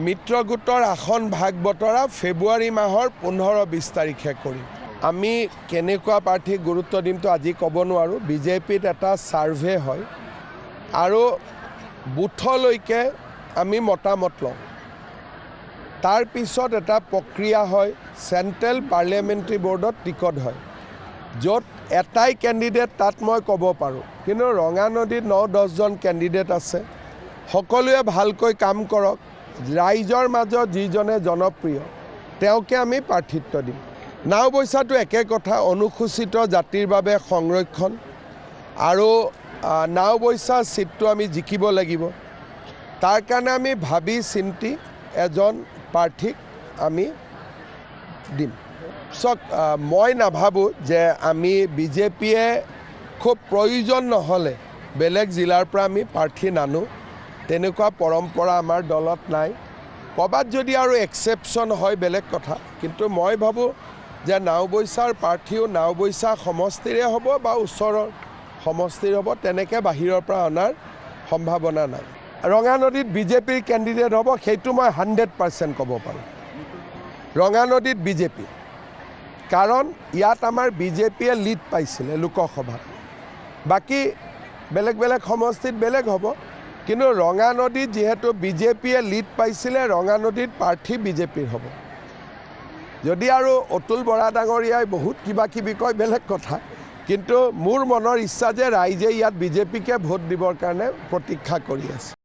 মিত্ৰগোটৰ আসন ভাগ বতৰা ফেব্ৰুৱাৰী মাহৰ 15-20 তাৰিখে কৰিম। আমি কেনেকুৱা প্ৰাৰ্থীক গুৰুত্ব দিমটো আজি ক'ব নোৱাৰোঁ। বিজেপিত এটা ছাৰ্ভে হয় আৰু বুথলৈকে আমি মতামত লওঁ। তাৰ পিছত এটা প্ৰক্ৰিয়া হয়, চেণ্ট্ৰেল পাৰ্লিয়ামেণ্টাৰী বৰ্ডত টিকট হয়, য'ত এটাই কেণ্ডিডেট তাত মই ক'ব পাৰোঁ। কিন্তু ৰঙানদীত 9-10 জন কেণ্ডিডেট আছে। সকলোৱে ভালকৈ কাম কৰক। ৰাইজৰ মাজত যিজনে জনপ্ৰিয় তেওঁকে আমি প্ৰাৰ্থিত্ব দিম। নাওবৈচাটো একে কথা, অনুসূচিত জাতিৰ বাবে সংৰক্ষণ আৰু নাওবৈচা চিটটো আমি জিকিব লাগিব। তাৰ কাৰণে আমি ভাবি চিন্তি এজন প্ৰাৰ্থীক আমি দিম। চাওক, মই নাভাবোঁ যে আমি বিজেপিয়ে খুব প্ৰয়োজন নহ'লে বেলেগ জিলাৰ পৰা আমি প্ৰাৰ্থী নানো। তেনেকুৱা পৰম্পৰা আমাৰ দলত নাই। ক'ৰবাত যদি আৰু এক্সেপশ্যন হয় বেলেগ কথা, কিন্তু মই ভাবোঁ যে নাওবৈচাৰ প্ৰাৰ্থীও নাওবৈচা সমষ্টিৰে হ'ব বা ওচৰৰ সমষ্টিৰ হ'ব, তেনেকৈ বাহিৰৰ পৰা অনাৰ সম্ভাৱনা নাই। ৰঙানদীত বিজেপিৰ কেণ্ডিডেট হ'ব, সেইটো মই 100% ক'ব পাৰোঁ। ৰঙানদীত বিজেপি, কাৰণ ইয়াত আমাৰ বিজেপিয়ে লিড পাইছিলে লোকসভাত। বাকী বেলেগ বেলেগ সমষ্টিত বেলেগ হ'ব, কিন্তু ৰঙানদীত যিহেতু বিজেপিয়ে লিড পাইছিলে, ৰঙানদীত প্ৰাৰ্থী বিজেপিৰ হ'ব। যদি আৰু অতুল বৰা ডাঙৰীয়াই বহুত কিবা কিবি কয় বেলেগ কথা, কিন্তু মোৰ মনৰ ইচ্ছা যে ৰাইজে ইয়াত বিজেপিকে ভোট দিবৰ কাৰণে প্ৰতীক্ষা কৰি আছে।